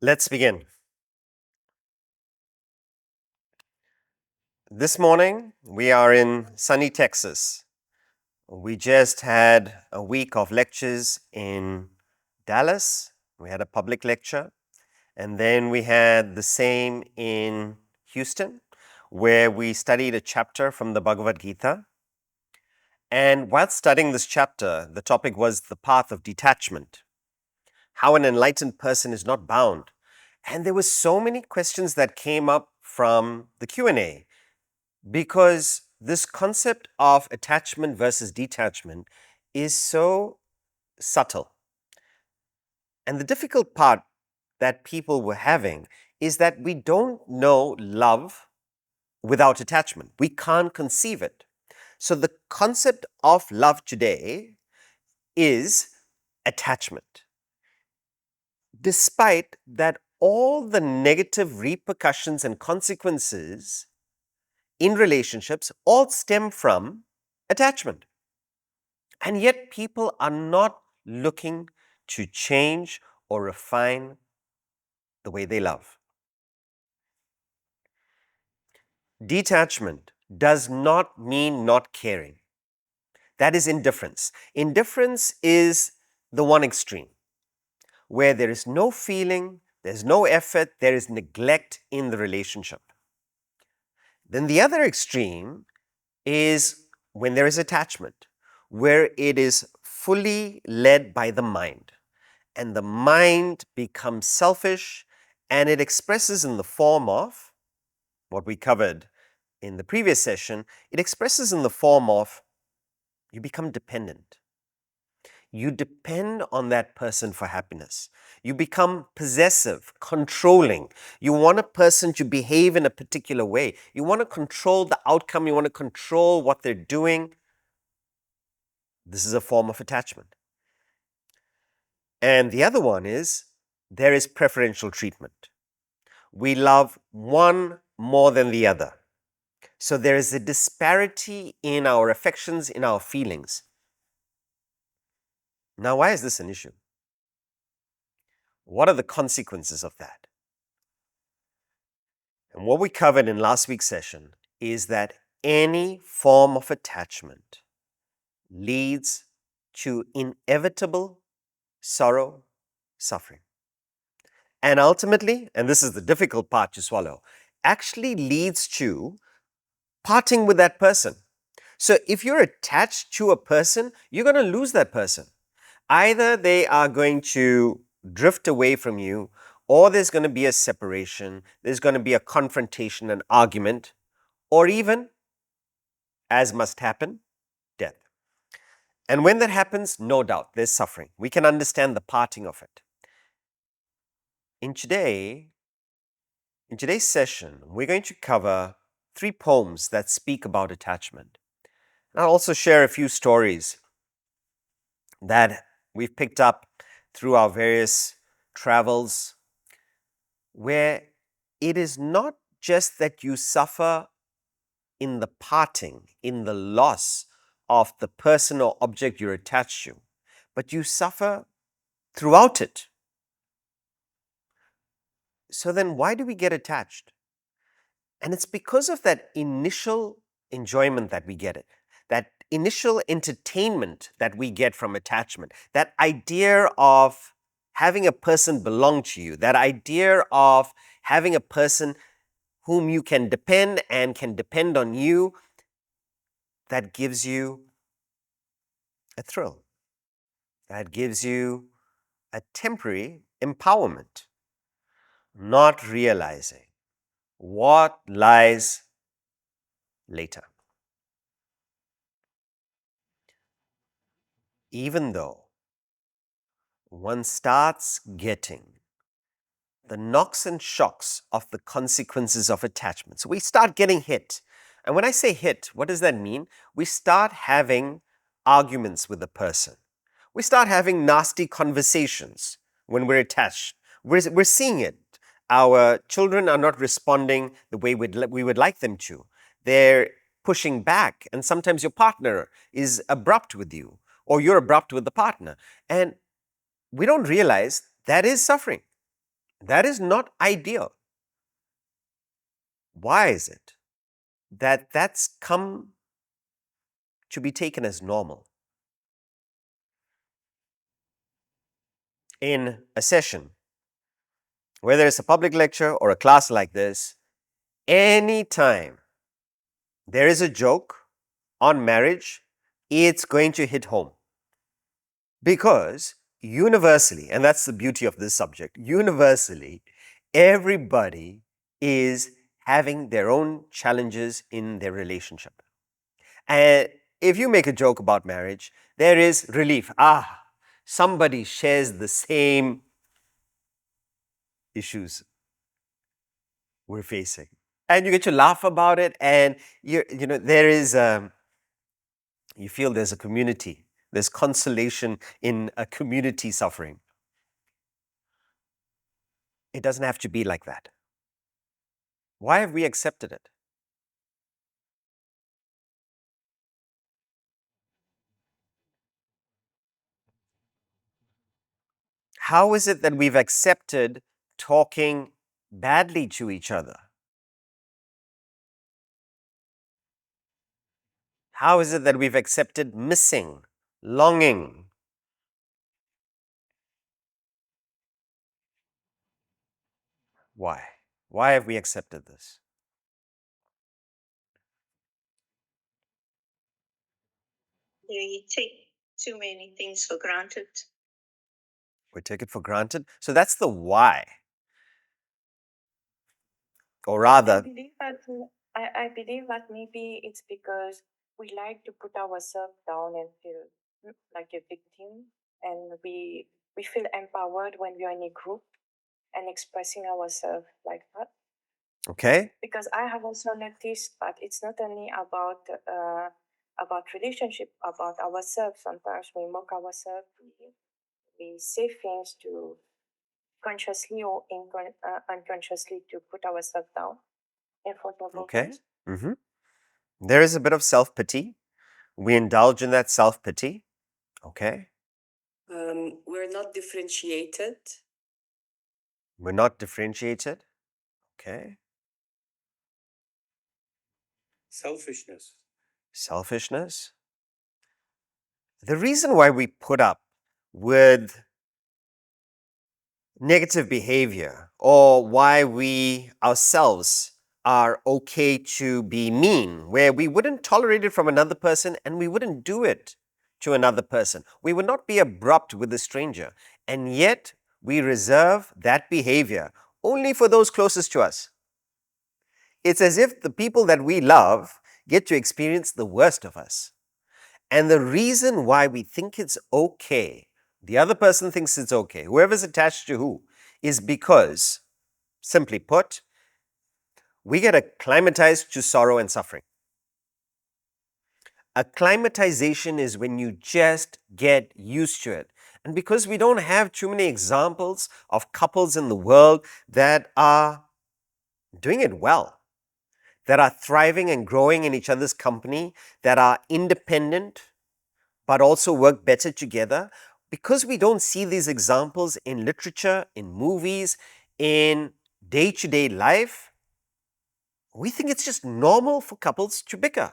Let's begin. This morning, we are in sunny Texas. We just had a week of lectures in Dallas. We had a public lecture. And then we had the same in Houston, where we studied a chapter from the Bhagavad Gita. And while studying this chapter, the topic was the path of detachment, how an enlightened person is not bound. And there were so many questions that came up from the Q&A. Because this concept of attachment versus detachment is so subtle. And the difficult part that people were having is that we don't know love without attachment. We can't conceive it. So the concept of love today is attachment. Despite that, all the negative repercussions and consequences in relationships all stem from attachment. And yet, people are not looking to change or refine the way they love. Detachment does not mean not caring. That is indifference. Indifference is the one extreme, where there is no feeling, there's no effort, there is neglect in the relationship. Then the other extreme is when there is attachment, where it is fully led by the mind. And the mind becomes selfish, and it expresses in the form of what we covered in the previous session. It expresses in the form of you become dependent. You depend on that person for happiness. You become possessive, controlling. You want a person to behave in a particular way. You want to control the outcome. You want to control what they're doing. This is a form of attachment. And the other one is there is preferential treatment. We love one more than the other. So there is a disparity in our affections, in our feelings. Now, why is this an issue? What are the consequences of that? And what we covered in last week's session is that any form of attachment leads to inevitable sorrow, suffering. And ultimately, and this is the difficult part to swallow, actually leads to parting with that person. So if you're attached to a person, you're going to lose that person. Either they are going to drift away from you, or there's going to be a separation, there's going to be a confrontation, an argument, or even, as must happen, death. And when that happens, no doubt, there's suffering. We can understand the parting of it. In today's session, we're going to cover 3 poems that speak about attachment. And I'll also share a few stories that we've picked up through our various travels, where it is not just that you suffer in the parting, in the loss of the person or object you're attached to, but you suffer throughout it. So then why do we get attached? And it's because of that initial enjoyment that we get it, that initial entertainment that we get from attachment, that idea of having a person belong to you, that idea of having a person whom you can depend and can depend on you, that gives you a thrill, that gives you a temporary empowerment, not realizing what lies later. Even though one starts getting the knocks and shocks of the consequences of attachment. So we start getting hit. And when I say hit, what does that mean? We start having arguments with the person. We start having nasty conversations when we're attached. We're seeing it. Our children are not responding the way we would like them to. They're pushing back, and sometimes your partner is abrupt with you, or you're abrupt with the partner. And we don't realize that is suffering. That is not ideal. Why is it that that's come to be taken as normal? In a session, whether it's a public lecture or a class like this, anytime there is a joke on marriage, it's going to hit home. Because universally, and that's the beauty of this subject, universally, everybody is having their own challenges in their relationship. And if you make a joke about marriage, there is relief. Somebody shares the same issues we're facing. And you get to laugh about it, and there is you feel there's a community. There's consolation in a community suffering. It doesn't have to be like that. Why have we accepted it? How is it that we've accepted talking badly to each other? How is it that we've accepted missing, longing? Why? Why have we accepted this? We take too many things for granted. We take it for granted. So that's the why. Or rather, I believe that maybe it's because we like to put ourselves down and feel like a victim, and we feel empowered when we are in a group and expressing ourselves like that. okay, Because I have also noticed that it's not only about relationship, about ourselves. Sometimes we mock ourselves. We say things to consciously or unconsciously to put ourselves down in front of okay. others. There is a bit of self pity. We indulge in that self pity. Okay. We're not differentiated. We're not differentiated. Okay. Selfishness. Selfishness. The reason why we put up with negative behavior or why we ourselves are okay to be mean, where we wouldn't tolerate it from another person and we wouldn't do it to another person. We would not be abrupt with a stranger, and yet we reserve that behavior only for those closest to us. It's as if the people that we love get to experience the worst of us. And the reason why we think it's okay, the other person thinks it's okay, whoever's attached to who, is because, simply put, we get acclimatized to sorrow and suffering. Acclimatization is when you just get used to it. And because we don't have too many examples of couples in the world that are doing it well, that are thriving and growing in each other's company, that are independent, but also work better together, because we don't see these examples in literature, in movies, in day-to-day life, we think it's just normal for couples to bicker,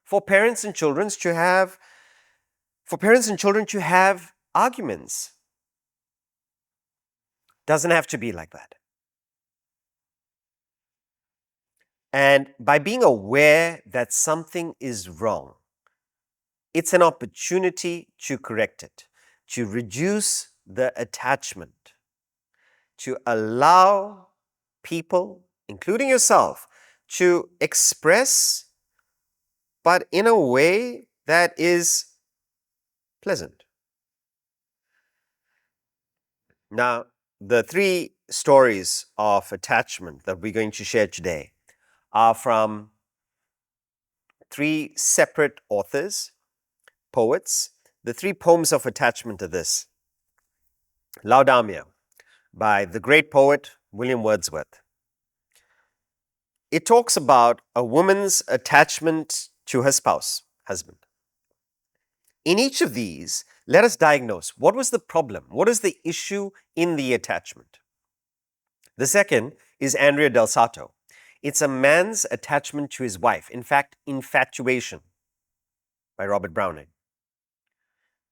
for parents and children to have arguments. Doesn't have to be like that. And by being aware that something is wrong, it's an opportunity to correct it, to reduce the attachment, to allow people, including yourself, to express, but in a way that is pleasant. Now, the three stories of attachment that we're going to share today are from three separate authors, poets. The three poems of attachment are this: Laudamia by the great poet William Wordsworth. It talks about a woman's attachment to her spouse, husband. In each of these, let us diagnose what was the problem, what is the issue in the attachment. The second is Andrea Del Sarto. It's a man's attachment to his wife, in fact, infatuation, by Robert Browning.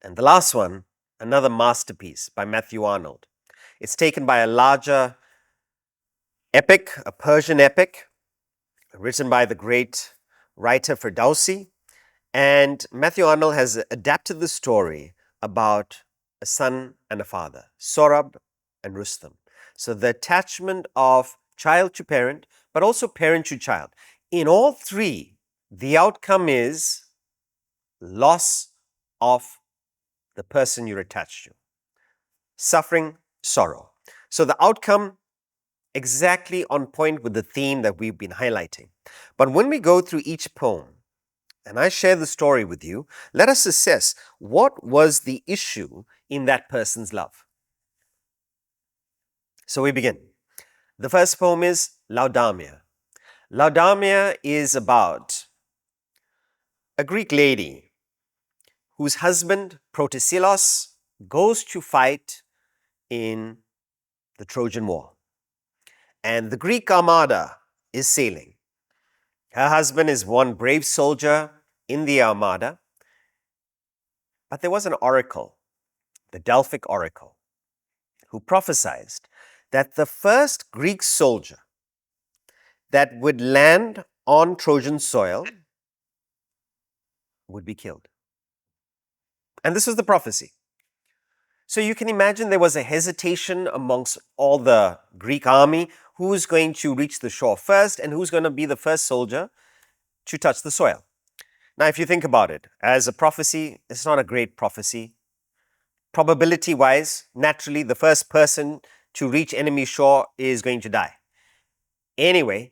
And the last one, another masterpiece by Matthew Arnold. It's taken by a larger epic, a Persian epic, written by the great writer Ferdowsi. And Matthew Arnold has adapted the story about a son and a father, Sorab and Rustam. So the attachment of child to parent, but also parent to child. In all three, the outcome is loss of the person you're attached to. Suffering, sorrow. So the outcome exactly on point with the theme that we've been highlighting. But when we go through each poem, and I share the story with you, let us assess what was the issue in that person's love. So we begin. The first poem is Laodamia. Laodamia is about a Greek lady whose husband, Protesilos, goes to fight in the Trojan War. And the Greek armada is sailing. Her husband is one brave soldier in the armada, but there was an oracle, the Delphic oracle, who prophesied that the first Greek soldier that would land on Trojan soil would be killed. And this was the prophecy. So you can imagine there was a hesitation amongst all the Greek army who's going to reach the shore first and who's going to be the first soldier to touch the soil. Now, if you think about it, as a prophecy, it's not a great prophecy. Probability wise, naturally, the first person to reach enemy shore is going to die. Anyway,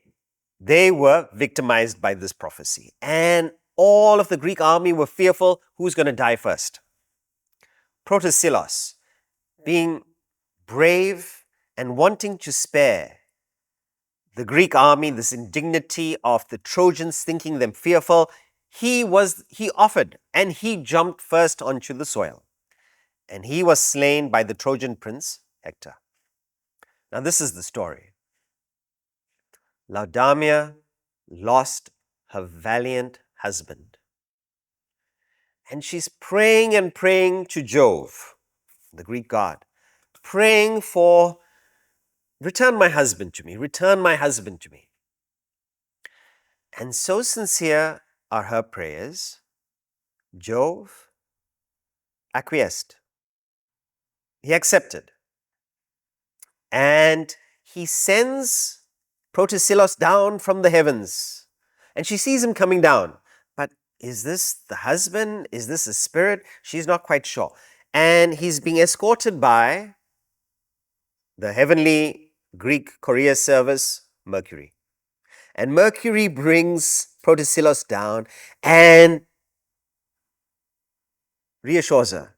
they were victimized by this prophecy. And all of the Greek army were fearful who's going to die first. Protesilos, being brave and wanting to spare the Greek army this indignity of the Trojans thinking them fearful, he offered and he jumped first onto the soil. And he was slain by the Trojan prince Hector. Now this is the story. Laodamia lost her valiant husband. And she's praying and praying to Jove, the Greek god, praying for, return my husband to me, return my husband to me. And so sincere are her prayers, Jove acquiesced. He accepted. And he sends Protesilos down from the heavens. And she sees him coming down. But is this the husband? Is this a spirit? She's not quite sure. And he's being escorted by the heavenly Greek courier service, Mercury. And Mercury brings Protesilos down and reassures her.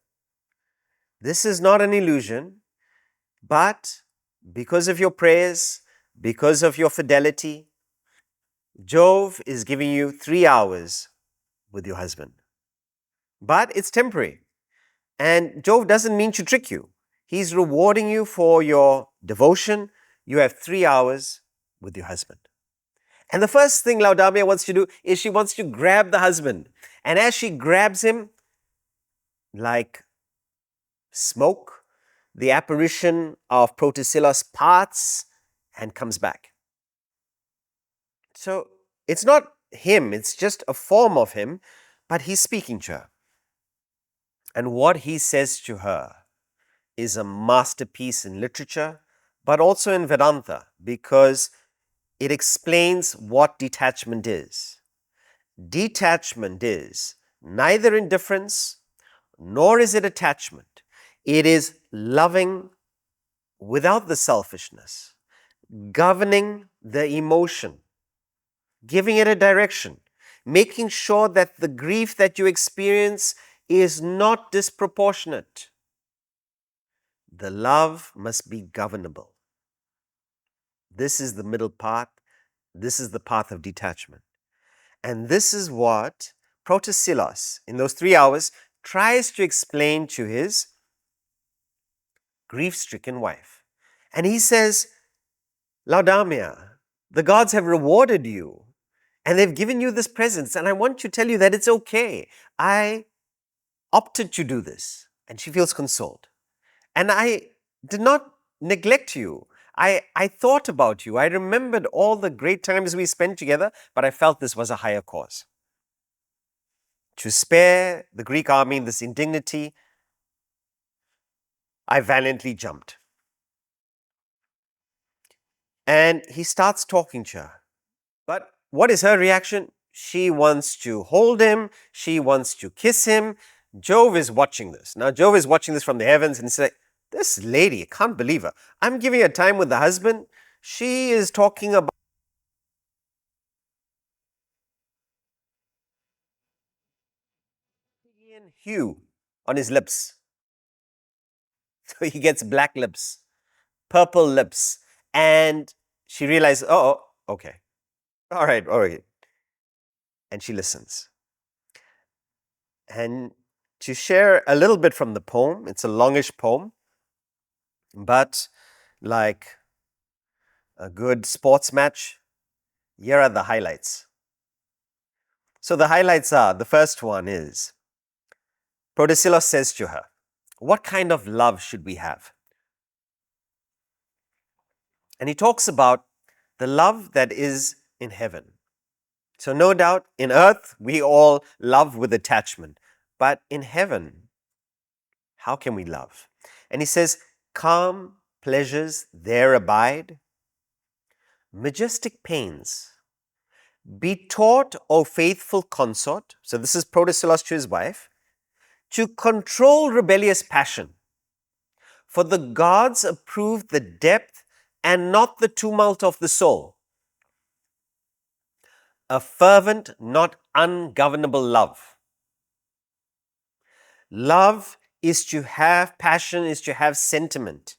This is not an illusion, but because of your prayers, because of your fidelity, Jove is giving you 3 hours with your husband. But it's temporary. And Jove doesn't mean to trick you. He's rewarding you for your devotion. You have 3 hours with your husband. And the first thing Laodamia wants to do is she wants to grab the husband. And as she grabs him, like smoke, the apparition of Protesilos parts and comes back. So it's not him, it's just a form of him, but he's speaking to her. And what he says to her is a masterpiece in literature, but also in Vedanta, because it explains what detachment is. Detachment is neither indifference nor is it attachment. It is loving without the selfishness, governing the emotion, giving it a direction, making sure that the grief that you experience is not disproportionate. The love must be governable. This is the middle path. This is the path of detachment. And this is what Protesilos, in those 3 hours, tries to explain to his grief-stricken wife. And he says, Laudamia, the gods have rewarded you and they've given you this presence. And I want to tell you that it's okay. I opted to do this. And she feels consoled. And I did not neglect you. I thought about you. I remembered all the great times we spent together, but I felt this was a higher cause. To spare the Greek army this indignity, I valiantly jumped. And he starts talking to her. But what is her reaction? She wants to hold him. She wants to kiss him. Jove is watching this. Now, Jove is watching this from the heavens and he's like, this lady, I can't believe her. I'm giving her time with the husband. She is talking about hue on his lips. So he gets black lips, purple lips. And she realizes, oh, okay. All right, all right. And she listens. And to share a little bit from the poem, it's a longish poem, but like a good sports match, here are the highlights. So the highlights are, the first one is, Protesilos says to her, what kind of love should we have? And he talks about the love that is in heaven. So no doubt in earth, we all love with attachment, but in heaven, how can we love? And he says, calm pleasures there abide, majestic pains. Be taught, O faithful consort, so this is Protesilos to his wife, to control rebellious passion. For the gods approve the depth and not the tumult of the soul. A fervent, not ungovernable love. Love is to have passion, is to have sentiment,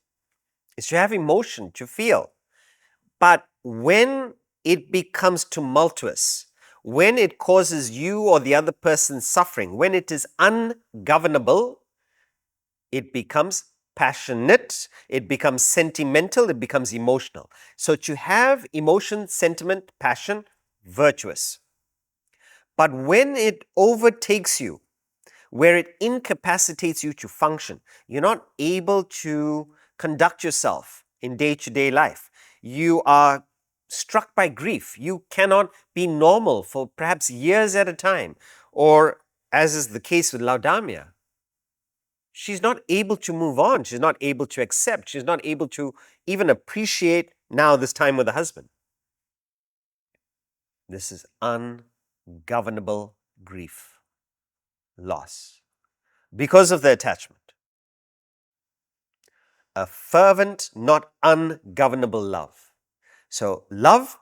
is to have emotion, to feel. But when it becomes tumultuous, when it causes you or the other person suffering, when it is ungovernable, it becomes passionate, it becomes sentimental, it becomes emotional. So to have emotion, sentiment, passion, virtuous. But when it overtakes you, where it incapacitates you to function, you're not able to conduct yourself in day-to-day life. You are struck by grief. You cannot be normal for perhaps years at a time. Or, as is the case with Laudamia, she's not able to move on. She's not able to accept. She's not able to even appreciate now this time with the husband. This is ungovernable grief, loss, because of the attachment. A fervent, not ungovernable love. So, love,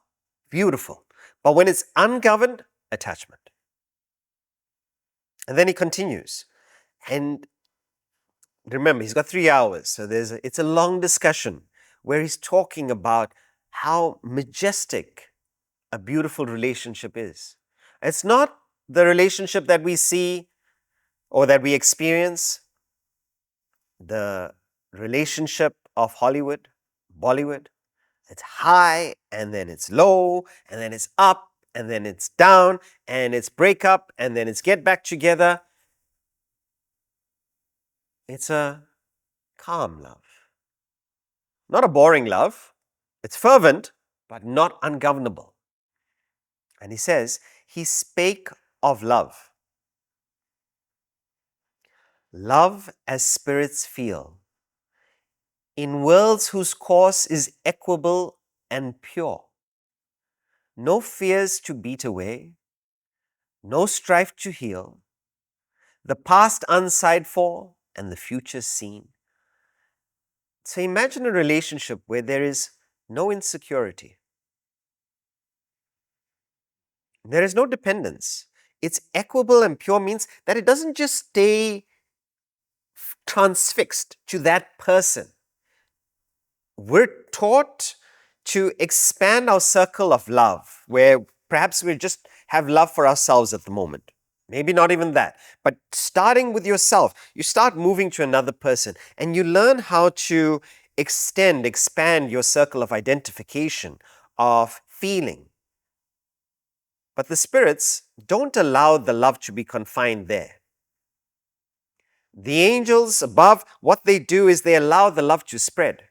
beautiful. But when it's ungoverned, attachment. And then he continues. And remember, he's got 3 hours. So it's a long discussion where he's talking about how majestic a beautiful relationship is. It's not the relationship that we see or that we experience, the relationship of Hollywood, Bollywood. It's high and then it's low and then it's up and then it's down and it's break up and then it's get back together. It's a calm love. Not a boring love. It's fervent, but not ungovernable. And he says, he spake of love. Love as spirits feel, in worlds whose course is equable and pure. No fears to beat away, no strife to heal, the past unsighed for and the future seen. So imagine a relationship where there is no insecurity. There is no dependence. It's equable and pure means that it doesn't just stay transfixed to that person. We're taught to expand our circle of love, where perhaps we just have love for ourselves at the moment. Maybe not even that. But starting with yourself, you start moving to another person and you learn how to expand your circle of identification, of feeling. But the spirits don't allow the love to be confined there. The angels above, what they do is they allow the love to spread,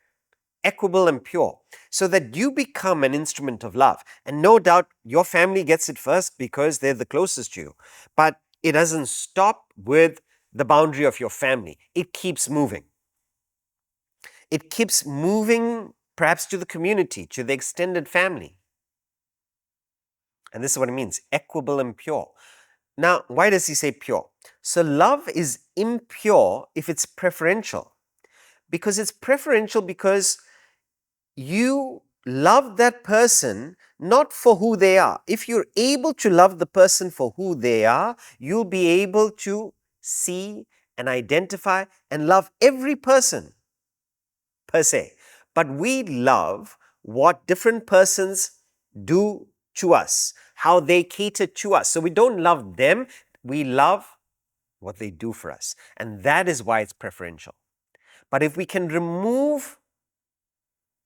equable and pure, so that you become an instrument of love. And no doubt your family gets it first because they're the closest to you. But it doesn't stop with the boundary of your family. It keeps moving. It keeps moving perhaps to the community, to the extended family. And this is what it means, equable and pure. Now, why does he say pure? So love is impure if it's preferential. Because it's preferential because you love that person not for who they are. If you're able to love the person for who they are, you'll be able to see and identify and love every person per se. But we love what different persons do to us, how they cater to us. So we don't love them, we love what they do for us. And that is why it's preferential. But if we can remove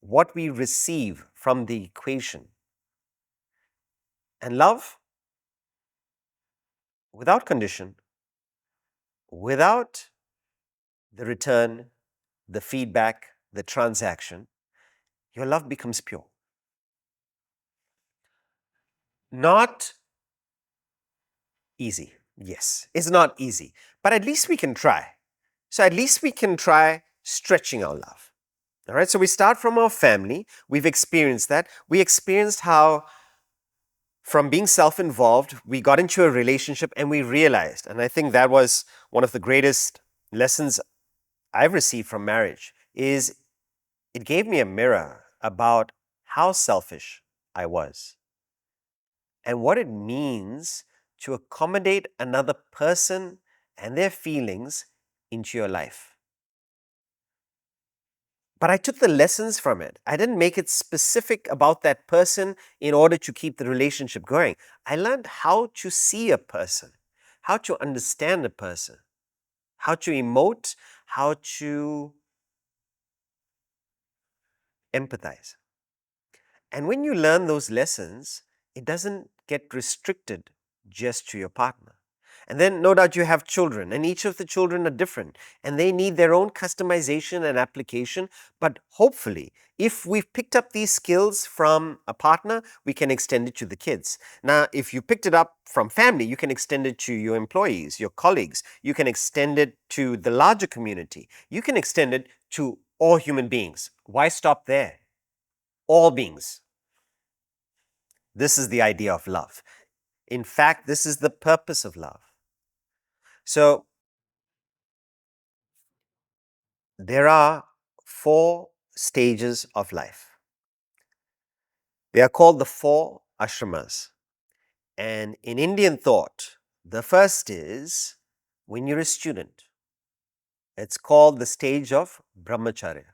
what we receive from the equation and love without condition, without the return, the feedback, the transaction, your love becomes pure. Not easy. Yes, it's not easy, but at least we can try. So at least we can try stretching our love. All right, so we start from our family. We've experienced that. We experienced how from being self-involved, we got into a relationship and we realized, and I think that was one of the greatest lessons I've received from marriage, is it gave me a mirror about how selfish I was and what it means to accommodate another person and their feelings into your life. But I took the lessons from it. I didn't make it specific about that person in order to keep the relationship going. I learned how to see a person, how to understand a person, how to emote, how to empathize. And when you learn those lessons, it doesn't get restricted just to your partner. And then no doubt you have children, and each of the children are different, and they need their own customization and application. But hopefully, if we've picked up these skills from a partner, we can extend it to the kids. Now, if you picked it up from family, you can extend it to your employees, your colleagues. You can extend it to the larger community. You can extend it to all human beings. Why stop there? All beings. This is the idea of love. In fact, this is the purpose of love. So, there are 4 stages of life. They are called the 4 ashramas. And in Indian thought, the first is when you're a student. It's called the stage of brahmacharya.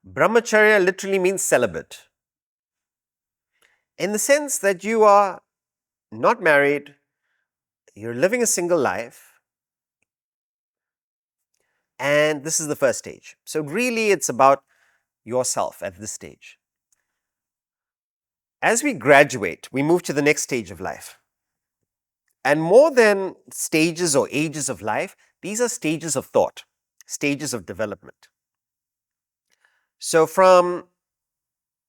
Brahmacharya literally means celibate, in the sense that you are not married, you're living a single life, and this is the first stage. So, really, it's about yourself at this stage. As we graduate, we move to the next stage of life. And more than stages or ages of life, these are stages of thought, stages of development. So from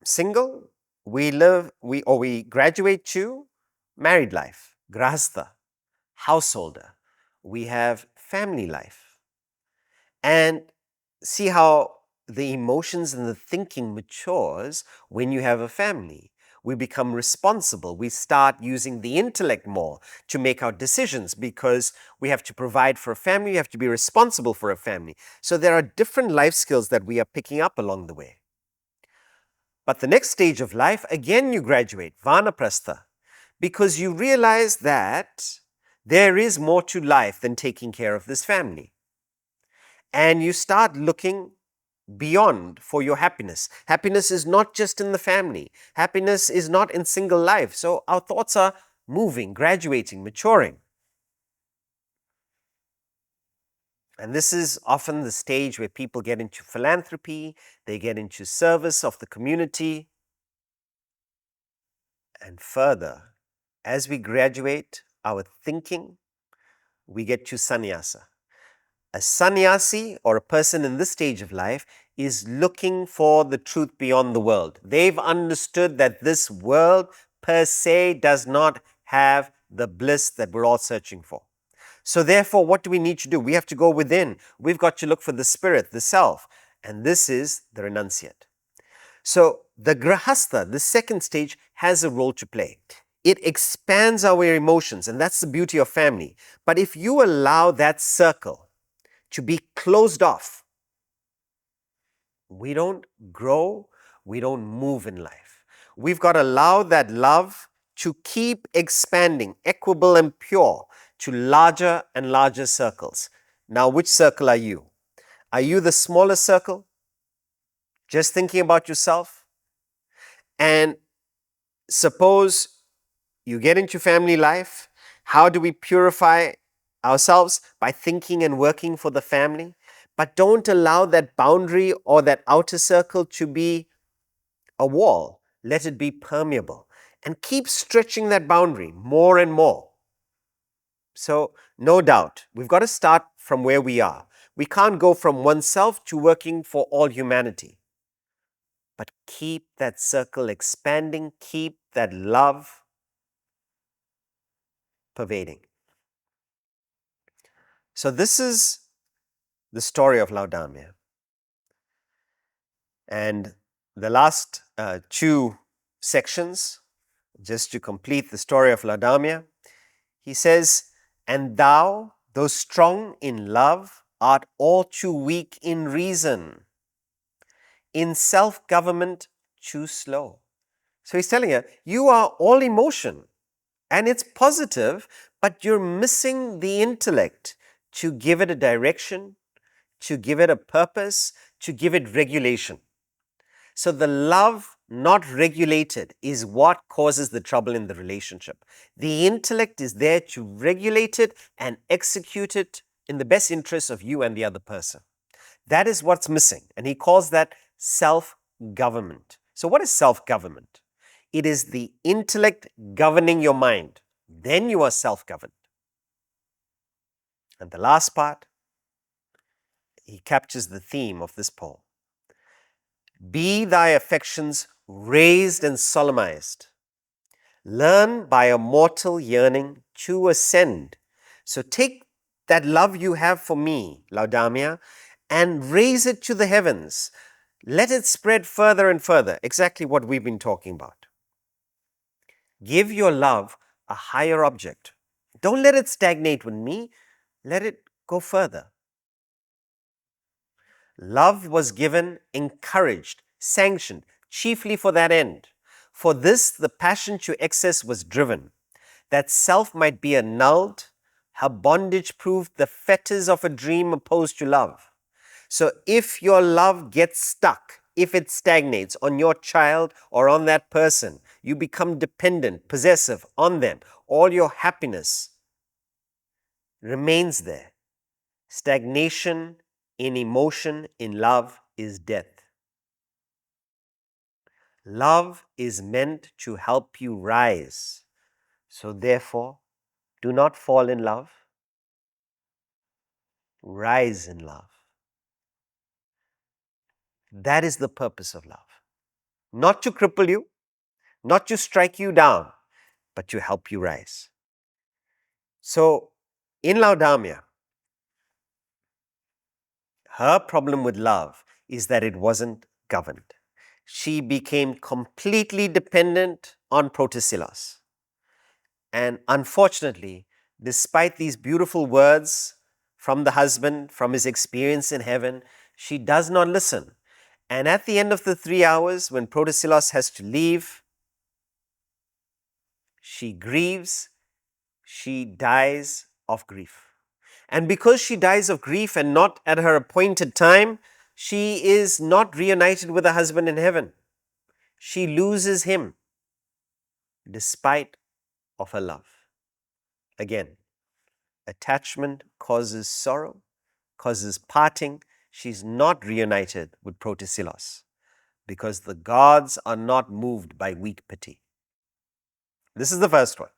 single, we graduate to married life, grahastha, householder. We have family life. And see how the emotions and the thinking matures when you have a family. We become responsible. We start using the intellect more to make our decisions because we have to provide for a family, we have to be responsible for a family. So there are different life skills that we are picking up along the way. But the next stage of life, again you graduate, vanaprastha, because you realize that there is more to life than taking care of this family. And you start looking beyond for your happiness. Happiness is not just in the family. Happiness is not in single life. So our thoughts are moving, graduating, maturing. And this is often the stage where people get into philanthropy, they get into service of the community. And further, as we graduate our thinking, we get to sannyasa. A sannyasi, or a person in this stage of life, is looking for the truth beyond the world. They've understood that this world per se does not have the bliss that we're all searching for. So therefore, what do we need to do? We have to go within. We've got to look for the spirit, the self. And this is the renunciate. So the grahastha, the second stage, has a role to play. It expands our emotions, and that's the beauty of family. But if you allow that circle to be closed off, we don't grow, we don't move in life. We've got to allow that love to keep expanding, equable and pure, to larger and larger circles. Now, which circle are you? Are you the smaller circle, just thinking about yourself? And suppose you get into family life. How do we purify ourselves? By thinking and working for the family. But don't allow that boundary or that outer circle to be a wall. Let it be permeable. And keep stretching that boundary more and more. So, no doubt, we've got to start from where we are. We can't go from oneself to working for all humanity. But keep that circle expanding, keep that love pervading. So, this is the story of Laodamia. And the last two sections, just to complete the story of Laodamia, he says, "And thou, though strong in love, art all too weak in reason. In self-government, too slow." So he's telling her, you are all emotion and it's positive, but you're missing the intellect to give it a direction, to give it a purpose, to give it regulation. So the love not regulated is what causes the trouble in the relationship. The intellect is there to regulate it and execute it in the best interest of you and the other person. That is what's missing. And he calls that self-government. So what is self-government? It is the intellect governing your mind. Then you are self-governed. And the last part, he captures the theme of this poem. Be thy affections raised and solemnized. Learn by a mortal yearning to ascend. So take that love you have for me, Laodamia, and raise it to the heavens. Let it spread further and further. Exactly what we've been talking about. Give your love a higher object. Don't let it stagnate with me. Let it go further. Love was given, encouraged, sanctioned, chiefly for that end. For this, the passion to excess was driven, that self might be annulled, her bondage proved the fetters of a dream opposed to love. So if your love gets stuck, if it stagnates on your child or on that person, you become dependent, possessive on them, all your happiness remains there. Stagnation in emotion, in love, is death. Love is meant to help you rise. So therefore, do not fall in love. Rise in love. That is the purpose of love. Not to cripple you, not to strike you down, but to help you rise. So, in Laodamia, her problem with love is that it wasn't governed. She became completely dependent on Protesilas. And unfortunately, despite these beautiful words from the husband, from his experience in heaven, she does not listen. And at the end of the 3 hours, when Protesilas has to leave, she grieves, she dies of grief. And because she dies of grief and not at her appointed time, she is not reunited with her husband in heaven. She loses him despite of her love. Again, attachment causes sorrow, causes parting. She's not reunited with Protesilos because the gods are not moved by weak pity. This is the first one.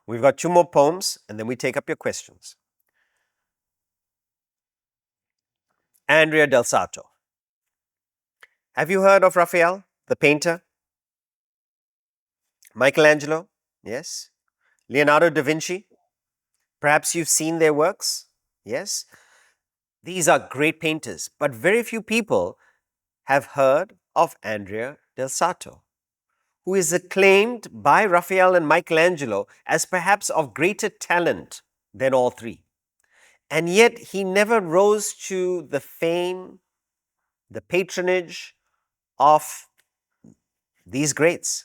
We've got two more poems, and then we take up your questions. Andrea del Sarto. Have you heard of Raphael, the painter? Michelangelo? Yes. Leonardo da Vinci? Perhaps you've seen their works? Yes. These are great painters, but very few people have heard of Andrea del Sarto, who is acclaimed by Raphael and Michelangelo as perhaps of greater talent than all three. And yet he never rose to the fame, the patronage of these greats.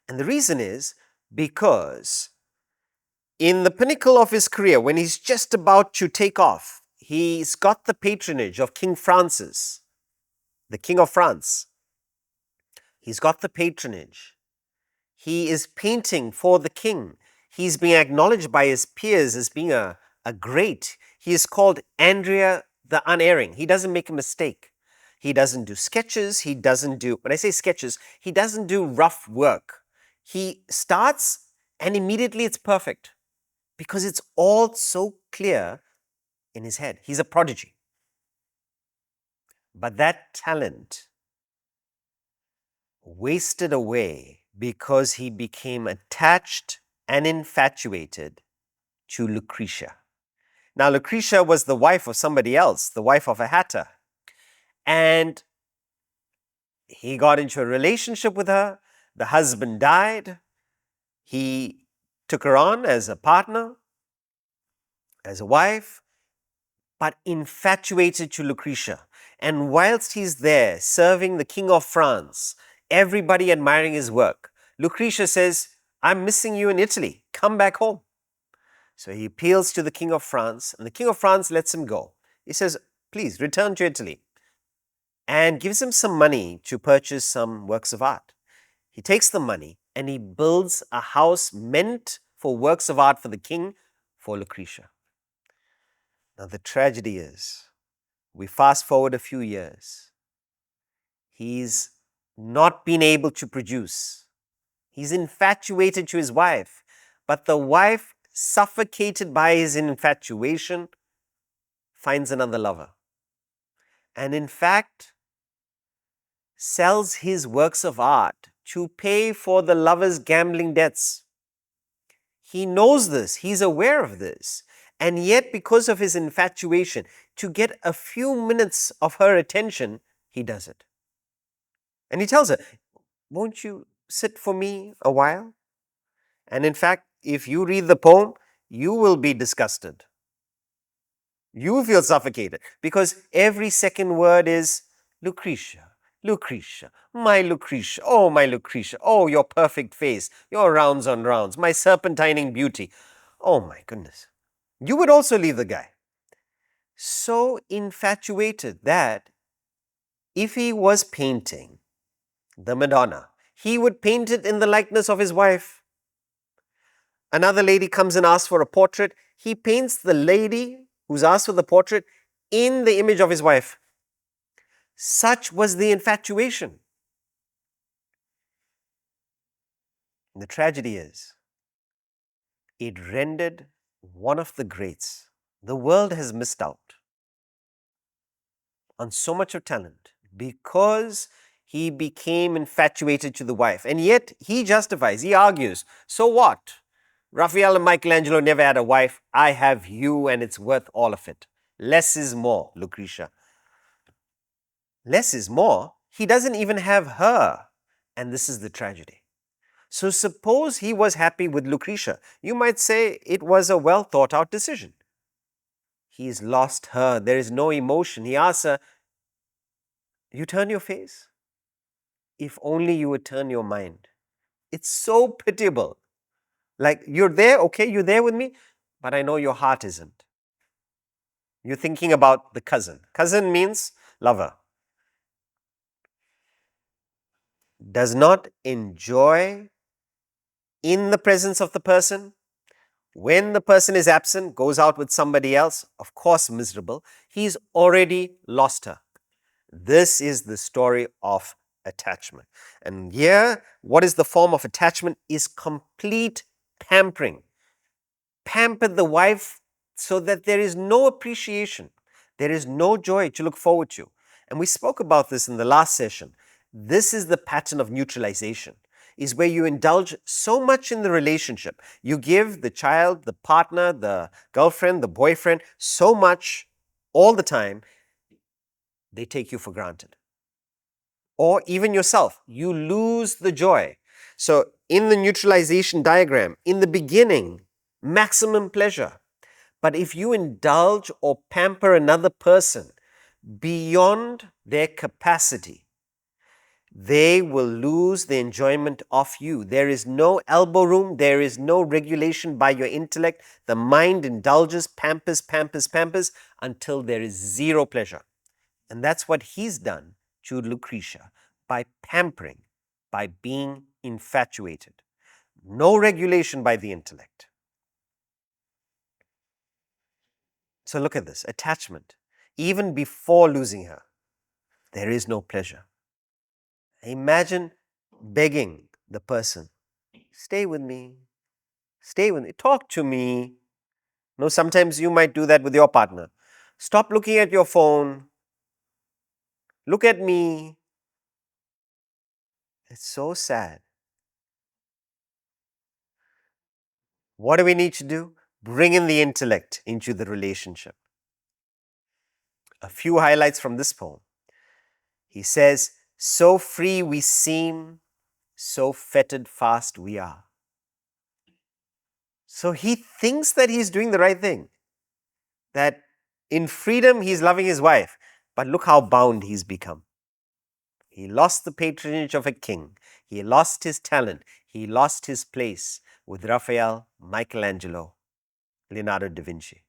And the reason is because in the pinnacle of his career, when he's just about to take off, he's got the patronage of King Francis, the King of France. He's got the patronage. He is painting for the king. He's being acknowledged by his peers as being a great. He is called Andrea the Unerring. He doesn't make a mistake. He doesn't do sketches. He doesn't do, when I say sketches, he doesn't do rough work. He starts and immediately it's perfect because it's all so clear in his head. He's a prodigy. But that talent wasted away because he became attached and infatuated to Lucretia. Now, Lucretia was the wife of somebody else, the wife of a hatter. And he got into a relationship with her. The husband died. He took her on as a partner, as a wife, but infatuated to Lucretia. And whilst he's there serving the King of France, everybody admiring his work, Lucretia says, I'm missing you in Italy. Come back home. So he appeals to the King of France, and the King of France lets him go. He says, please return to Italy, and gives him some money to purchase some works of art. He takes the money and he builds a house meant for works of art for the king, for Lucretia. Now the tragedy is, we fast forward a few years, he's not been able to produce. He's infatuated to his wife, but the wife, suffocated by his infatuation, finds another lover. And in fact, sells his works of art to pay for the lover's gambling debts. He knows this, he's aware of this, and yet because of his infatuation, to get a few minutes of her attention, he does it. And he tells her, won't you sit for me a while? And in fact, if you read the poem, you will be disgusted. You will feel suffocated because every second word is Lucretia, Lucretia, my Lucretia, oh, your perfect face, your rounds on rounds, my serpentining beauty. Oh my goodness. You would also leave the guy. So infatuated that if he was painting the Madonna, he would paint it in the likeness of his wife. Another lady comes and asks for a portrait. He paints the lady who's asked for the portrait in the image of his wife. Such was the infatuation. And the tragedy is, it rendered one of the greats. The world has missed out on so much of talent because he became infatuated to the wife. And yet he justifies, he argues, so what? Raphael and Michelangelo never had a wife. I have you and it's worth all of it. Less is more, Lucretia. Less is more. He doesn't even have her. And this is the tragedy. So suppose he was happy with Lucretia. You might say it was a well thought out decision. He's lost her. There is no emotion. He asks her, you turn your face? If only you would turn your mind. It's so pitiable. Like, you're there, okay, you're there with me, but I know your heart isn't. You're thinking about the cousin. Cousin means lover. Does not enjoy in the presence of the person, When the person is absent, goes out with somebody else, of course miserable, he's already lost her. This is the story of attachment. And here, what is the form of attachment? Is complete pampering. Pamper the wife so that there is no appreciation, there is no joy to look forward to. And we spoke about this in the last session. This is the pattern of neutralization, is where you indulge so much in the relationship. You give the child, the partner, the girlfriend, the boyfriend so much all the time, they take you for granted. Or even yourself, you lose the joy. So, in the neutralization diagram, in the beginning, maximum pleasure. But if you indulge or pamper another person beyond their capacity, they will lose the enjoyment of you. There is no elbow room, there is no regulation by your intellect. The mind indulges, pampers, pampers, pampers until there is zero pleasure. And that's what he's done to Lucretia by pampering, by being infatuated. No regulation by the intellect. So look at this attachment. Even before losing her, there is no pleasure. Imagine begging the person, stay with me, talk to me. No, sometimes you might do that with your partner. Stop looking at your phone, look at me. It's so sad. What do we need to do? Bring in the intellect into the relationship. A few highlights from this poem. He says, so free we seem, so fettered fast we are. So he thinks that he's doing the right thing, that in freedom he's loving his wife, but look how bound he's become. He lost the patronage of a king, he lost his talent, he lost his place with Raphael, Michelangelo, Leonardo da Vinci.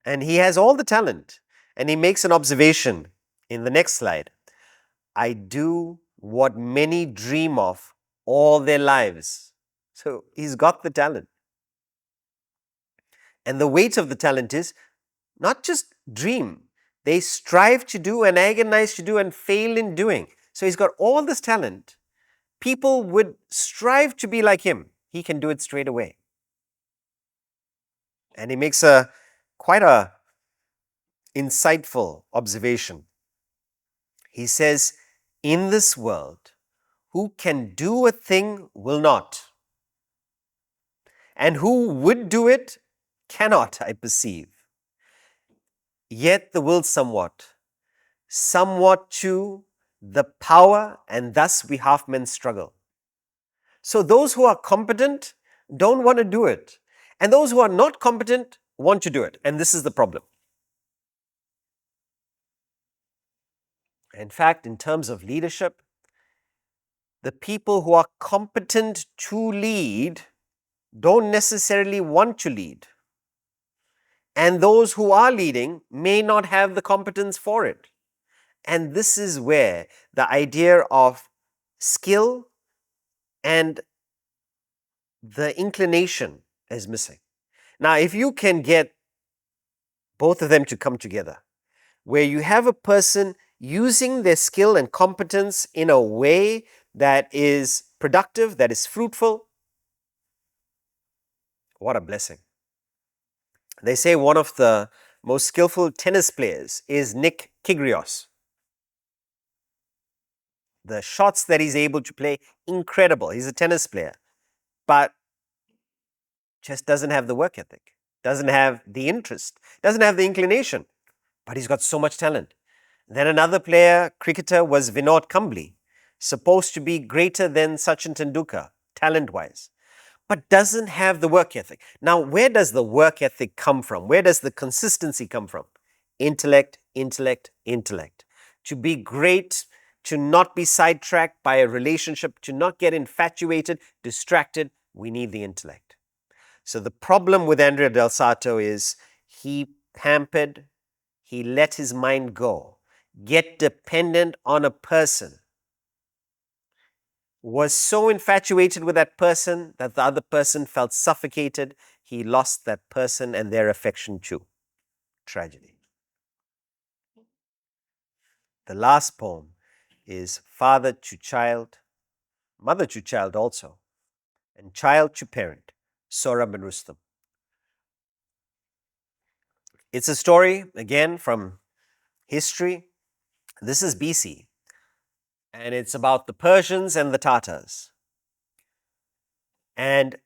And he has all the talent, and he makes an observation in the next slide. I do what many dream of all their lives. So he's got the talent. And the weight of the talent is not just dream, they strive to do and agonize to do and fail in doing. So he's got all this talent. People would strive to be like him. He can do it straight away. And he makes quite a insightful observation. He says, in this world, who can do a thing will not, and who would do it cannot, I perceive. Yet the will somewhat too, the power, and thus we half men struggle. So those who are competent don't want to do it, and those who are not competent want to do it, and this is the problem. In fact, in terms of leadership, the people who are competent to lead don't necessarily want to lead. And those who are leading may not have the competence for it. And this is where the idea of skill and the inclination is missing. Now, if you can get both of them to come together, where you have a person using their skill and competence in a way that is productive, that is fruitful, what a blessing. They say one of the most skillful tennis players is Nick Kyrgios. The shots that he's able to play, incredible. He's a tennis player, but just doesn't have the work ethic, doesn't have the interest, doesn't have the inclination, but he's got so much talent. Then another player, cricketer, was Vinod Kambli, supposed to be greater than Sachin Tendulkar, talent-wise, but doesn't have the work ethic. Now, where does the work ethic come from? Where does the consistency come from? Intellect, intellect, intellect. To be great, to not be sidetracked by a relationship, to not get infatuated, distracted, we need the intellect. So the problem with Andrea Del Sarto is he pampered, he let his mind go, get dependent on a person. was so infatuated with that person that the other person felt suffocated. He lost that person and their affection too. Tragedy. The last poem is father to child, mother to child also, and child to parent, Sohrab and Rustam. It's a story, again, from history. This is BC, and it's about the Persians and the Tatars. And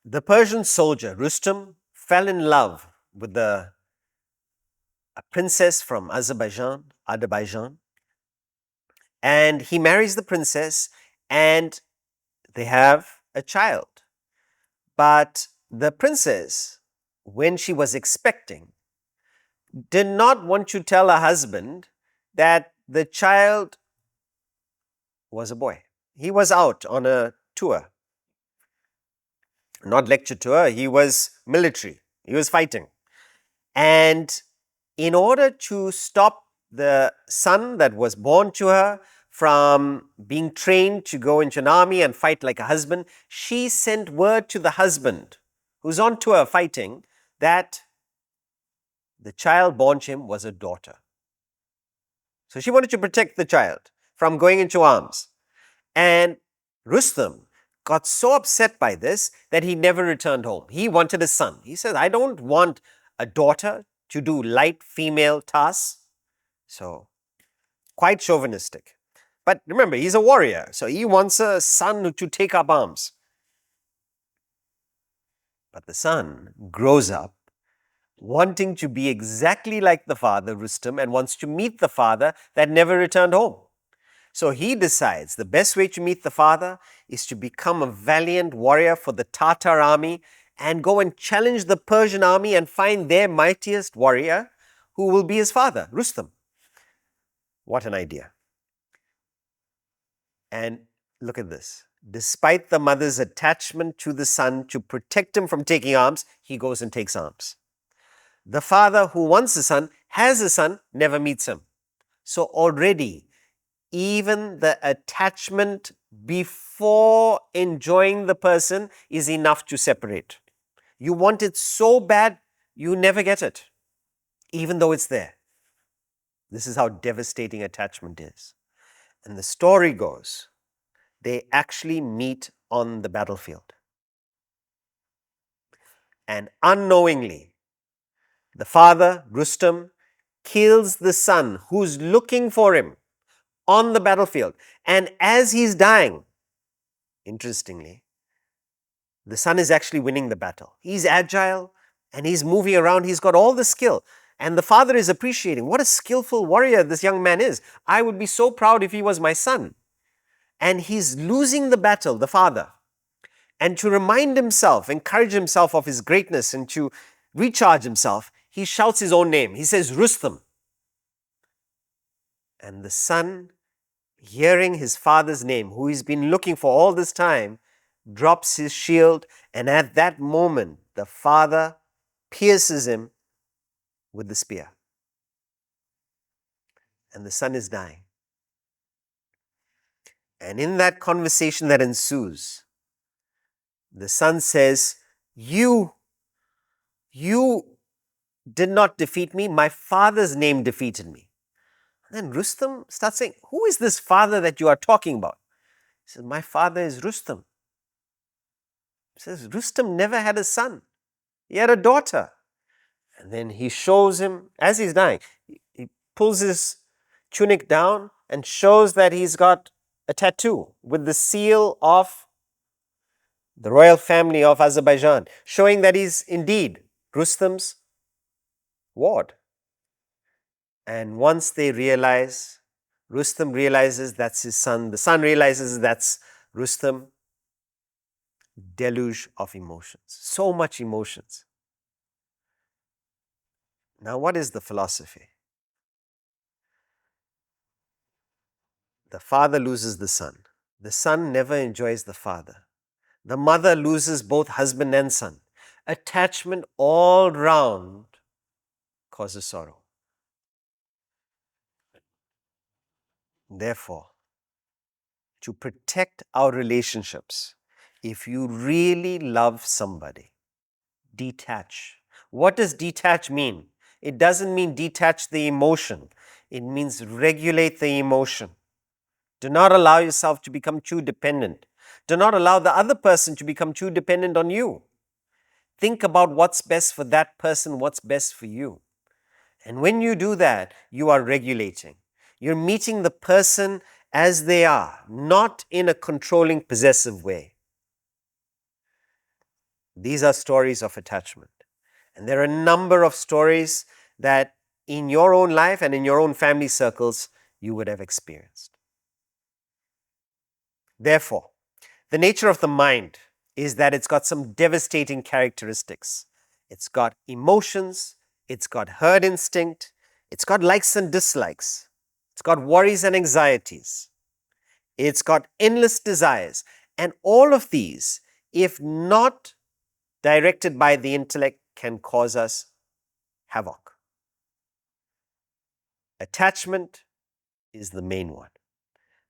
the Persian soldier, Rustam, fell in love with a princess from Azerbaijan, and he marries the princess, and they have a child. But the princess, when she was expecting, did not want to tell her husband that the child was a boy. He was out on a tour, not lecture tour, he was military, he was fighting. And in order to stop the son that was born to her from being trained to go into an army and fight like a husband, she sent word to the husband who's on tour fighting that the child born to him was a daughter. So she wanted to protect the child from going into arms. And Rustam got so upset by this that he never returned home. He wanted a son. He said, I don't want a daughter to do light female tasks. So, quite chauvinistic. But remember, he's a warrior. So, he wants a son to take up arms. But the son grows up wanting to be exactly like the father, Rustam, and wants to meet the father that never returned home. So he decides the best way to meet the father is to become a valiant warrior for the Tatar army and go and challenge the Persian army and find their mightiest warrior who will be his father, Rustam. What an idea. And look at this. Despite the mother's attachment to the son to protect him from taking arms, he goes and takes arms. The father who wants a son, has a son, never meets him. So already, even the attachment before enjoying the person is enough to separate. You want it so bad, you never get it, even though it's there. This is how devastating attachment is. And the story goes, they actually meet on the battlefield. And unknowingly, the father, Rustam, kills the son who's looking for him on the battlefield. And as he's dying, interestingly, the son is actually winning the battle. He's agile and he's moving around. He's got all the skill. And the father is appreciating what a skillful warrior this young man is. I would be so proud if he was my son. And he's losing the battle, the father. And to remind himself, encourage himself of his greatness and to recharge himself, he shouts his own name. He says, Rustam. And the son, hearing his father's name, who he's been looking for all this time, drops his shield, and at that moment, the father pierces him with the spear. And the son is dying. And in that conversation that ensues, the son says, You did not defeat me, my father's name defeated me. And then Rustam starts saying, Who is this father that you are talking about? He says, My father is Rustam. He says, Rustam never had a son. He had a daughter. And then he shows him, as he's dying, he pulls his tunic down and shows that he's got a tattoo with the seal of the royal family of Azerbaijan, showing that he's indeed Rustam's ward. And once they realize, Rustam realizes that's his son, the son realizes that's Rustam, deluge of emotions. So much emotions. Now, what is the philosophy? The father loses the son. The son never enjoys the father. The mother loses both husband and son. Attachment all round causes sorrow. Therefore, to protect our relationships, if you really love somebody, detach. What does detach mean? It doesn't mean detach the emotion. It means regulate the emotion. Do not allow yourself to become too dependent. Do not allow the other person to become too dependent on you. Think about what's best for that person, what's best for you. And when you do that, you are regulating. You're meeting the person as they are, not in a controlling, possessive way. These are stories of attachment. And there are a number of stories that in your own life and in your own family circles you would have experienced. Therefore, the nature of the mind is that it's got some devastating characteristics. It's got emotions, it's got herd instinct, it's got likes and dislikes, it's got worries and anxieties, it's got endless desires. And all of these, if not directed by the intellect, can cause us havoc. Attachment is the main one.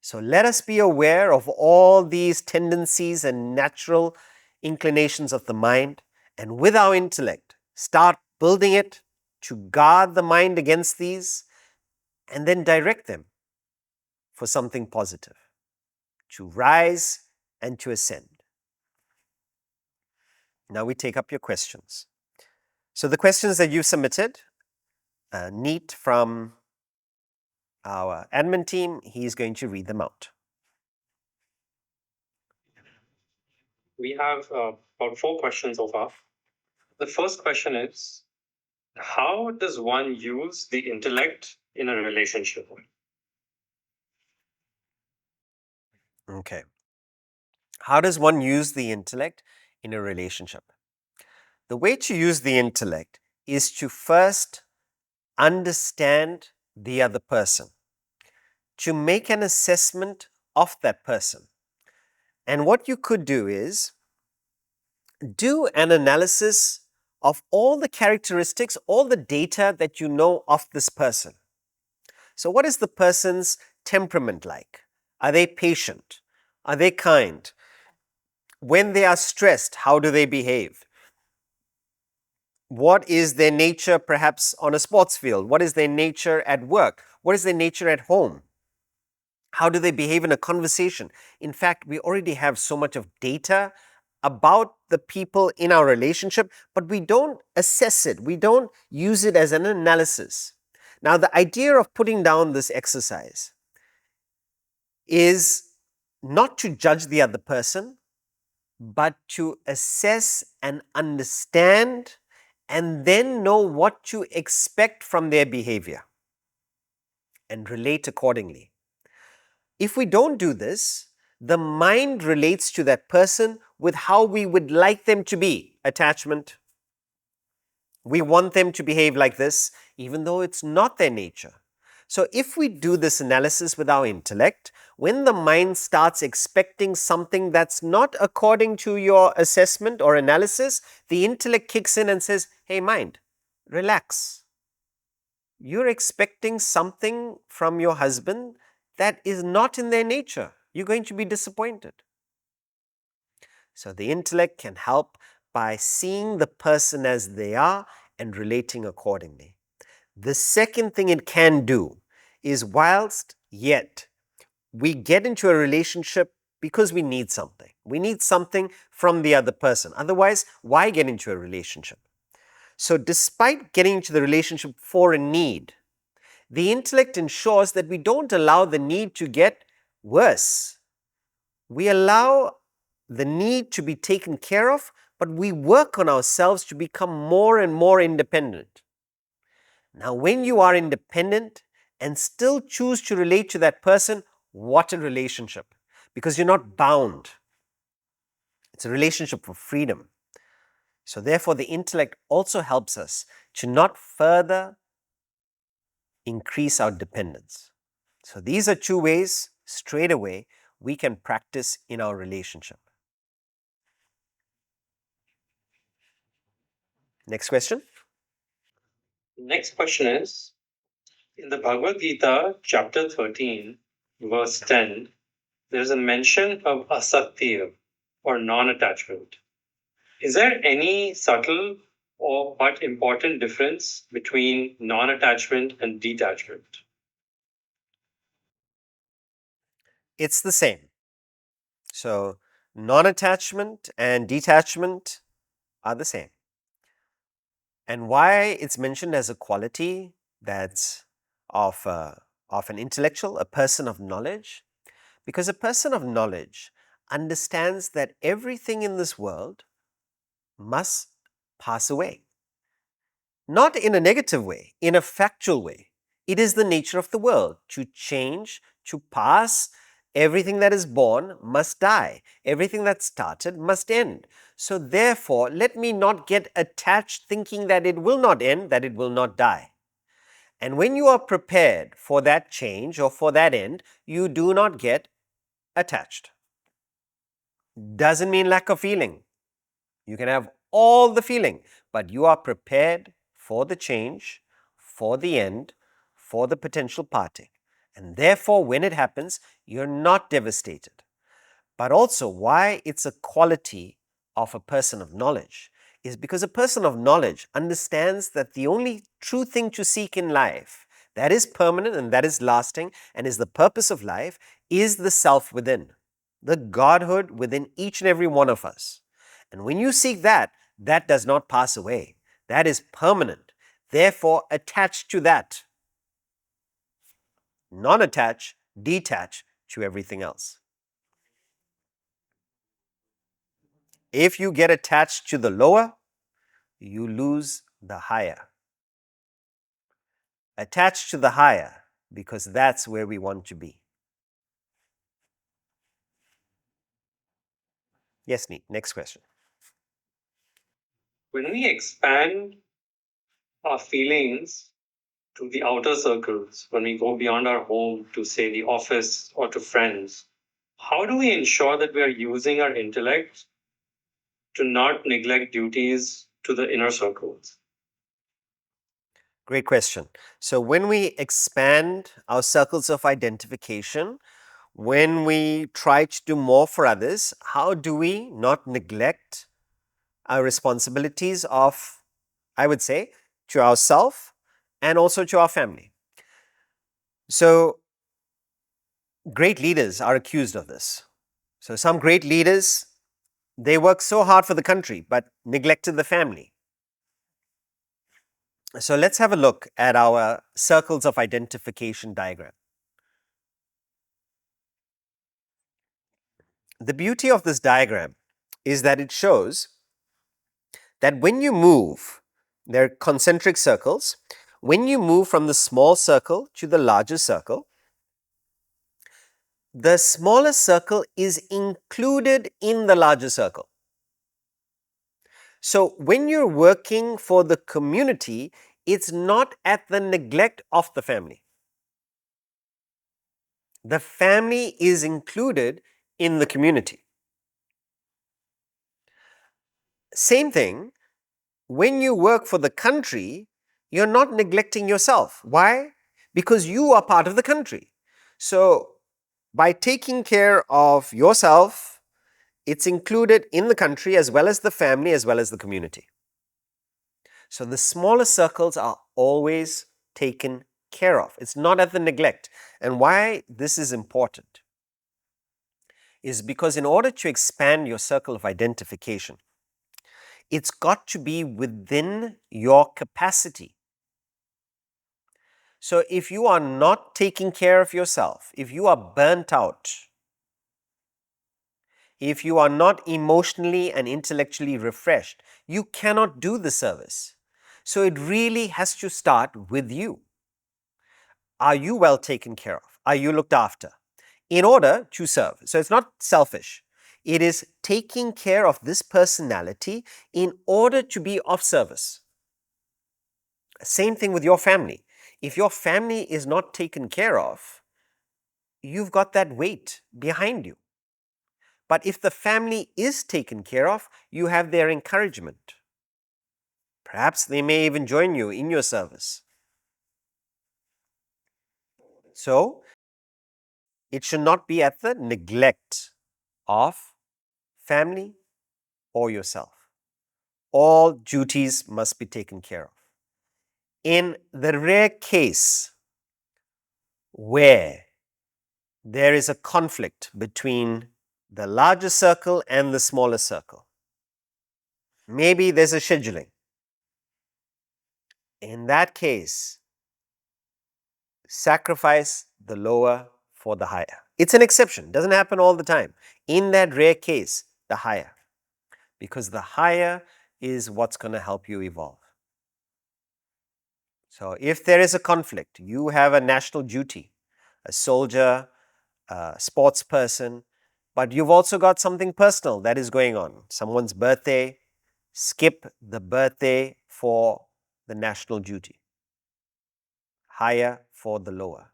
So let us be aware of all these tendencies and natural inclinations of the mind, and with our intellect, start building it to guard the mind against these, and then direct them for something positive, to rise and to ascend. Now we take up your questions. So the questions that you submitted, Neat from our admin team, he's going to read them out. We have about 4 questions so far. The first question is, how does one use the intellect in a relationship? Okay. How does one use the intellect in a relationship? The way to use the intellect is to first understand the other person, to make an assessment of that person. And what you could do is do an analysis of all the characteristics, all the data that you know of this person. So, what is the person's temperament like? Are they patient? Are they kind? When they are stressed, how do they behave? What is their nature perhaps on a sports field? What is their nature at work? What is their nature at home? How do they behave in a conversation? In fact, we already have so much of data about the people in our relationship, but we don't assess it. We don't use it as an analysis. Now, the idea of putting down this exercise is not to judge the other person, but to assess and understand and then know what to expect from their behavior and relate accordingly. If we don't do this, the mind relates to that person with how we would like them to be. Attachment. We want them to behave like this, even though it's not their nature. So, if we do this analysis with our intellect, when the mind starts expecting something that's not according to your assessment or analysis, the intellect kicks in and says, "Hey, mind, relax. You're expecting something from your husband that is not in their nature. You're going to be disappointed." So, the intellect can help by seeing the person as they are and relating accordingly. The second thing it can do is, whilst yet we get into a relationship because we need something. We need something from the other person. Otherwise, why get into a relationship? So, despite getting into the relationship for a need, the intellect ensures that we don't allow the need to get worse. We allow the need to be taken care of, but we work on ourselves to become more and more independent. Now, when you are independent and still choose to relate to that person, what a relationship! Because you're not bound. It's a relationship for freedom. So, therefore, the intellect also helps us to not further increase our dependence. So, these are 2 ways straight away we can practice in our relationship. Next question. Next question is, in the Bhagavad Gita Chapter 13, verse 10, there's a mention of asaktih or non-attachment. Is there any subtle or but important difference between non-attachment and detachment? It's the same. So, non-attachment and detachment are the same. And why it's mentioned as a quality that's of an intellectual, a person of knowledge? Because a person of knowledge understands that everything in this world must pass away. Not in a negative way, in a factual way. It is the nature of the world to change, to pass. Everything that is born must die. Everything that started must end. So therefore, let me not get attached thinking that it will not end, that it will not die. And when you are prepared for that change or for that end, you do not get attached. Doesn't mean lack of feeling. You can have all the feeling, but you are prepared for the change, for the end, for the potential parting. And therefore, when it happens, you're not devastated. But also, why it's a quality of a person of knowledge is because a person of knowledge understands that the only true thing to seek in life that is permanent and that is lasting and is the purpose of life is the self within, the Godhood within each and every one of us. And when you seek that, that does not pass away. That is permanent. Therefore, attach to that. Non-attach, detach to everything else. If you get attached to the lower, you lose the higher. Attach to the higher because that's where we want to be. Yes, Neat. Next question. When we expand our feelings to the outer circles, when we go beyond our home to, say, the office or to friends, how do we ensure that we are using our intellect to not neglect duties to the inner circles? Great question. So, when we expand our circles of identification, when we try to do more for others, how do we not neglect our responsibilities of, I would say, to ourselves and also to our family? So, great leaders are accused of this. So, some great leaders, they work so hard for the country but neglected the family. So, let's have a look at our circles of identification diagram. The beauty of this diagram is that it shows that when you move, they're concentric circles. When you move from the small circle to the larger circle, the smaller circle is included in the larger circle. So, when you're working for the community, it's not at the neglect of the family. The family is included in the community. Same thing, when you work for the country, you're not neglecting yourself. Why? Because you are part of the country. So, by taking care of yourself, it's included in the country as well as the family as well as the community. So, the smaller circles are always taken care of. It's not at the neglect. And why this is important is because in order to expand your circle of identification, it's got to be within your capacity. So, if you are not taking care of yourself, if you are burnt out, if you are not emotionally and intellectually refreshed, you cannot do the service. So, it really has to start with you. Are you well taken care of? Are you looked after? In order to serve. So, it's not selfish. It is taking care of this personality in order to be of service. Same thing with your family. If your family is not taken care of, you've got that weight behind you. But if the family is taken care of, you have their encouragement. Perhaps they may even join you in your service. So, it should not be at the neglect of family or yourself. All duties must be taken care of. In the rare case where there is a conflict between the larger circle and the smaller circle, maybe there's a scheduling. In that case, sacrifice the lower for the higher. It's an exception, doesn't happen all the time. In that rare case, the higher, because the higher is what's going to help you evolve. So if there is a conflict, you have a national duty, a soldier, a sports person, but you've also got something personal that is going on, someone's birthday, skip the birthday for the national duty. Higher for the lower.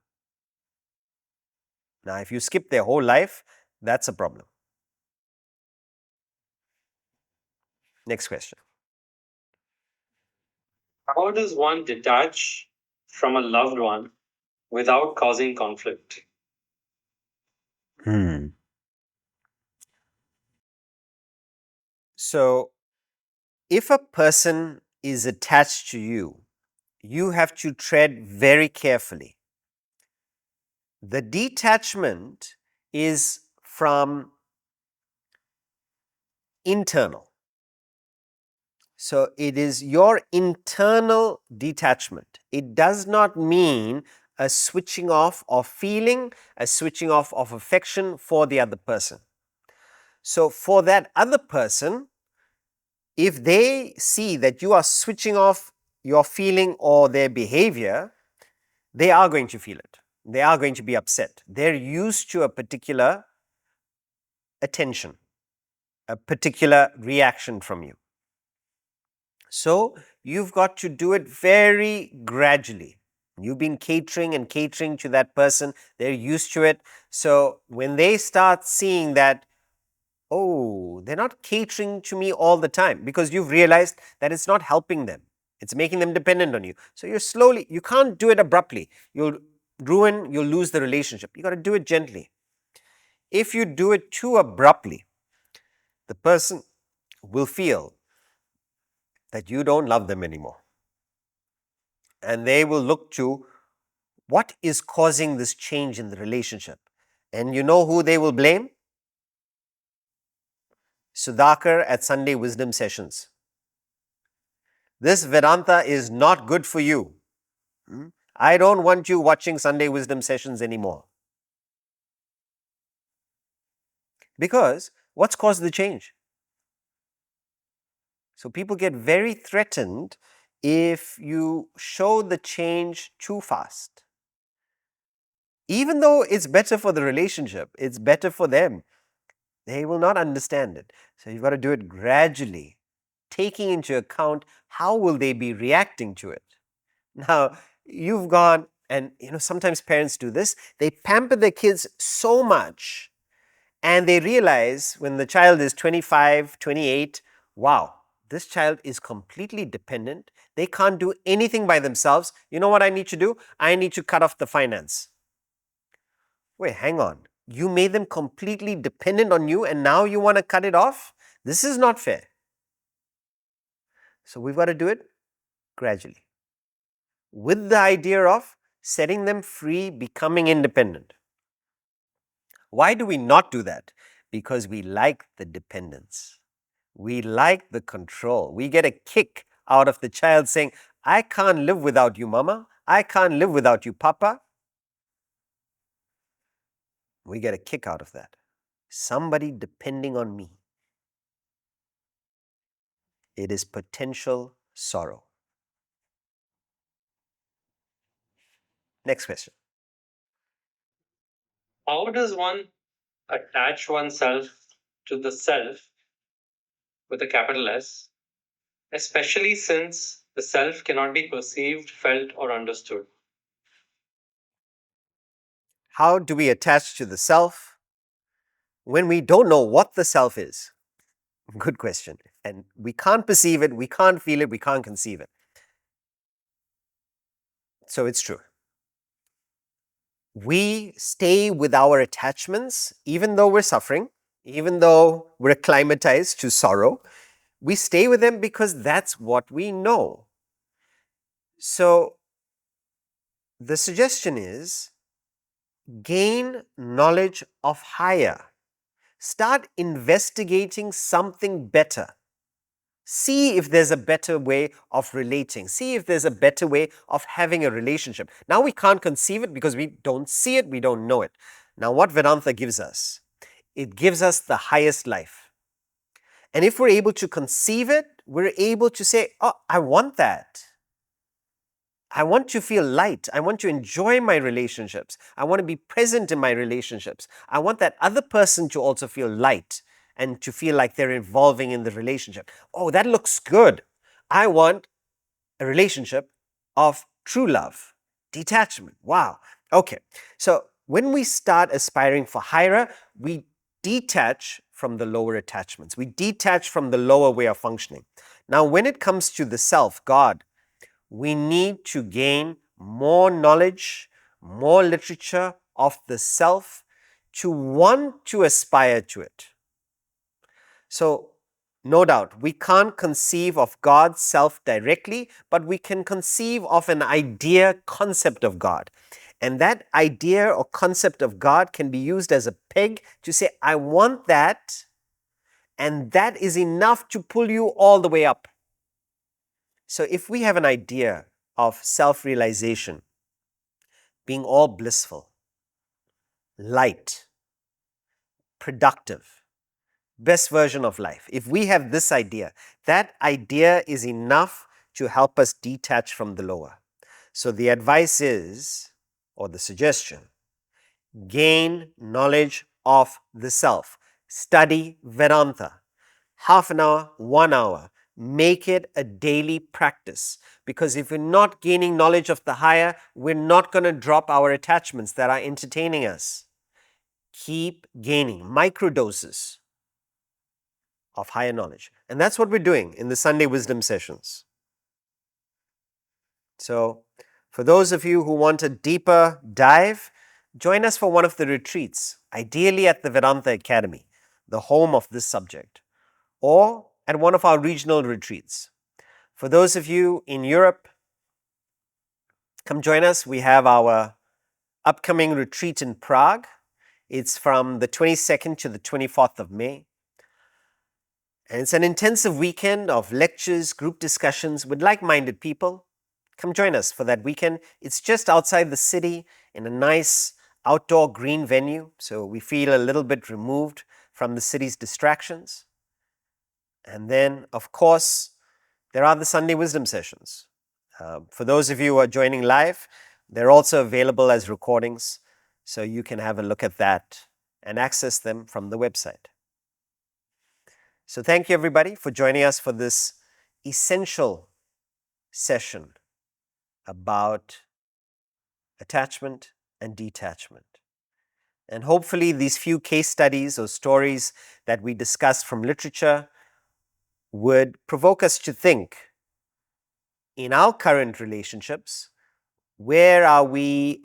Now, if you skip their whole life, that's a problem. Next question. How does one detach from a loved one without causing conflict? So, if a person is attached to you, you have to tread very carefully. The detachment is from internal. So, it is your internal detachment. It does not mean a switching off of feeling, a switching off of affection for the other person. So, for that other person, if they see that you are switching off your feeling or their behavior, they are going to feel it. They are going to be upset. They're used to a particular attention, a particular reaction from you. So, you've got to do it very gradually. You've been catering and catering to that person, they're used to it. So, when they start seeing that, oh, they're not catering to me all the time, because you've realized that it's not helping them. It's making them dependent on you. So you're slowly, you can't do it abruptly. You'll lose the relationship. You got to do it gently. If you do it too abruptly, the person will feel that you don't love them anymore. And they will look to what is causing this change in the relationship. And you know who they will blame? Sudhakar at Sunday Wisdom Sessions. This Vedanta is not good for you. I don't want you watching Sunday Wisdom Sessions anymore. Because what's caused the change? So people get very threatened if you show the change too fast. Even though it's better for the relationship, it's better for them, they will not understand it. So you've got to do it gradually, taking into account how will they be reacting to it. Now, you've gone, and sometimes parents do this, they pamper their kids so much, and they realize when the child is 25, 28, wow, this child is completely dependent. They can't do anything by themselves. You know what I need to do? I need to cut off the finance. Wait, hang on. You made them completely dependent on you, and now you want to cut it off? This is not fair. So we've got to do it gradually, with the idea of setting them free, becoming independent. Why do we not do that? Because we like the dependence. We like the control. We get a kick out of the child saying, I can't live without you, mama. I can't live without you, papa. We get a kick out of that. Somebody depending on me. It is potential sorrow. Next question. How does one attach oneself to the self with a capital S, especially since the self cannot be perceived, felt, or understood? How do we attach to the self when we don't know what the self is? Good question. And we can't perceive it, we can't feel it, we can't conceive it. So it's true. we stay with our attachments even though we're suffering, even though we're acclimatized to sorrow. We stay with them because that's what we know. So the suggestion is gain knowledge of higher. Start investigating something better. See if there's a better way of relating. See if there's a better way of having a relationship. Now we can't conceive it because we don't see it, we don't know it. Now what Vedanta gives us? It gives us the highest life. And if we're able to conceive it, we're able to say, oh, I want that. I want to feel light. I want to enjoy my relationships. I want to be present in my relationships. I want that other person to also feel light and to feel like they're evolving in the relationship. Oh, that looks good. I want a relationship of true love, detachment. Wow. Okay. So when we start aspiring for higher, we detach from the lower attachments. We detach from the lower way of functioning. Now, when it comes to the self, God, we need to gain more knowledge, more literature of the self to want to aspire to it. So, no doubt, we can't conceive of God's self directly, but we can conceive of an idea, concept of God. And that idea or concept of God can be used as a peg to say, I want that, and that is enough to pull you all the way up. So, if we have an idea of self-realization being all blissful, light, productive, best version of life, if we have this idea, that idea is enough to help us detach from the lower. So, the advice is, or the suggestion, gain knowledge of the self. Study Vedanta. Half an hour, 1 hour. Make it a daily practice. Because if we're not gaining knowledge of the higher, we're not going to drop our attachments that are entertaining us. Keep gaining microdoses of higher knowledge. And that's what we're doing in the Sunday Wisdom sessions. So, for those of you who want a deeper dive, join us for one of the retreats, ideally at the Vedanta Academy, the home of this subject, or at one of our regional retreats. For those of you in Europe, come join us. We have our upcoming retreat in Prague. It's from the 22nd to the 24th of May. And it's an intensive weekend of lectures, group discussions with like-minded people. Come join us for that weekend. It's just outside the city in a nice outdoor green venue, so we feel a little bit removed from the city's distractions. And then, of course, there are the Sunday Wisdom sessions. For those of you who are joining live, they're also available as recordings, so you can have a look at that and access them from the website. So thank you everybody for joining us for this essential session about attachment and detachment. And hopefully these few case studies or stories that we discussed from literature would provoke us to think, in our current relationships, where are we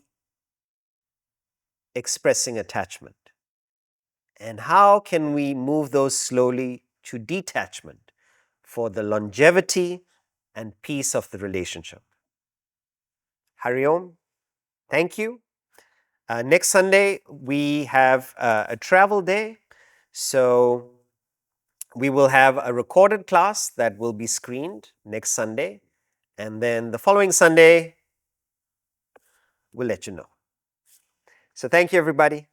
expressing attachment? And how can we move those slowly to detachment for the longevity and peace of the relationship? Hari Om. Thank you. Next Sunday, we have a travel day. So we will have a recorded class that will be screened next Sunday. And then the following Sunday, we'll let you know. So thank you, everybody.